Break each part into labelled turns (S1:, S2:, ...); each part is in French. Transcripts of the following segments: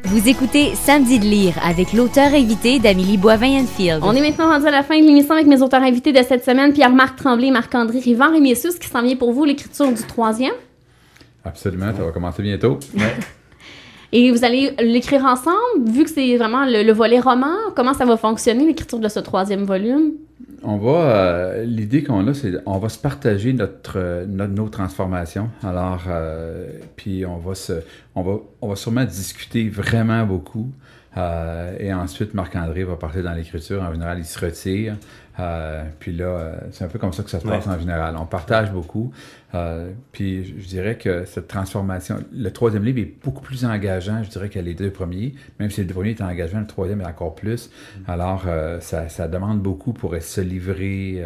S1: Vous écoutez Samedi de lire avec l'auteur invité d'Amélie Boivin-Enfield.
S2: On est maintenant rendu à la fin de l'émission avec mes auteurs invités de cette semaine, Pierre-Marc Tremblay et Marc-André Rivard. Et messieurs, ce qui s'en vient pour vous, l'écriture du 3e?
S3: Absolument, ça va commencer bientôt. Ouais.
S2: Et vous allez l'écrire ensemble, vu que c'est vraiment le volet roman. Comment ça va fonctionner, l'écriture de ce 3e volume?
S3: On va, l'idée qu'on a, c'est on va se partager nos transformations. Alors, puis on va sûrement discuter vraiment beaucoup. Et ensuite, Marc-André va partir dans l'écriture. En général, il se retire. Puis là, c'est un peu comme ça que ça se passe en général. On partage beaucoup. Puis je dirais que cette transformation, le 3e livre est beaucoup plus engageant, je dirais, que les 2 premiers. Même si le 2er est engageant, le 3e est encore plus. Alors, ça demande beaucoup pour se livrer,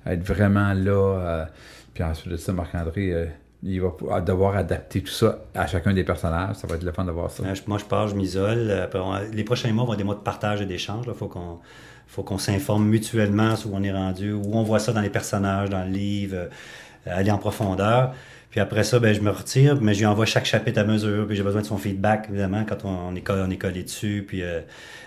S3: être vraiment là. Puis ensuite de ça, Marc-André... il va devoir adapter tout ça à chacun des personnages. Ça va être le fun de voir ça.
S4: Moi, je pars, je m'isole. Les prochains mois vont être des mois de partage et d'échange. Il faut qu'on s'informe mutuellement sur où on est rendu, où on voit ça dans les personnages, dans le livre, aller en profondeur. Puis après ça, je me retire, mais je lui envoie chaque chapitre à mesure, puis j'ai besoin de son feedback, évidemment, quand on est collé dessus, puis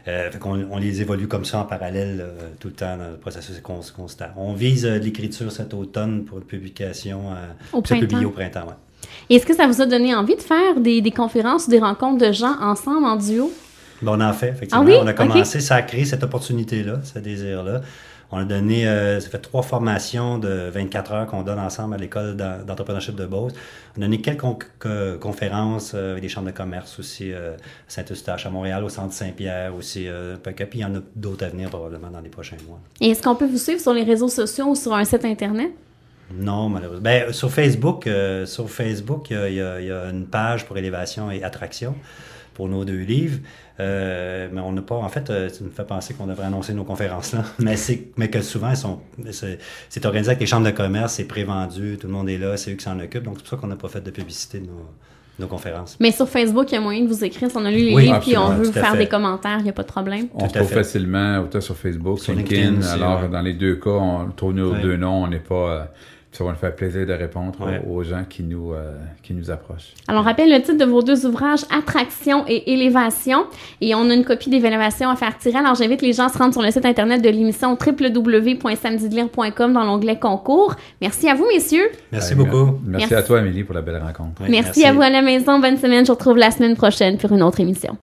S4: fait qu'on les évolue comme ça en parallèle tout le temps dans le processus constant. On vise l'écriture cet automne pour une publication, publié au printemps. Ouais.
S2: Et est-ce que ça vous a donné envie de faire des conférences ou des rencontres de gens ensemble, en duo?
S4: On en fait, effectivement.
S2: Ah oui?
S4: On a commencé, ça a créé cette opportunité-là, ce désir-là. On a donné, ça fait 3 formations de 24 heures qu'on donne ensemble à l'école d'entrepreneurship de Beauce. On a donné quelques conférences avec des chambres de commerce aussi, à Saint-Eustache, à Montréal, au Centre Saint-Pierre aussi. Puis il y en a d'autres à venir probablement dans les prochains mois.
S2: Et est-ce qu'on peut vous suivre sur les réseaux sociaux ou sur un site Internet?
S4: Non, malheureusement. Sur Facebook, il y a une page pour élévation et attraction pour nos 2 livres. Mais on n'a pas... En fait, ça me fait penser qu'on devrait annoncer nos conférences-là. mais que souvent, c'est organisé avec les chambres de commerce, c'est prévendu, tout le monde est là, c'est eux qui s'en occupent. Donc, c'est pour ça qu'on n'a pas fait de publicité de nos conférences.
S2: Mais sur Facebook, il y a moyen de vous écrire si on a lu les livres puis on veut faire des commentaires, il n'y a pas de problème.
S3: On se trouve facilement, autant sur Facebook, sur LinkedIn. Alors, dans les 2 cas, on trouve nos 2 noms, on n'est pas... Ça va nous faire plaisir de répondre aux gens qui nous approchent.
S2: Alors, on rappelle le titre de vos 2 ouvrages, Attraction et Élévation. Et on a une copie d'évaluation à faire tirer. Alors, j'invite les gens à se rendre sur le site Internet de l'émission www.samedidelire.com dans l'onglet Concours. Merci à vous, messieurs.
S4: Merci beaucoup.
S3: Merci à toi, Amélie, pour la belle rencontre.
S2: Merci à vous à la maison. Bonne semaine. Je vous retrouve la semaine prochaine pour une autre émission.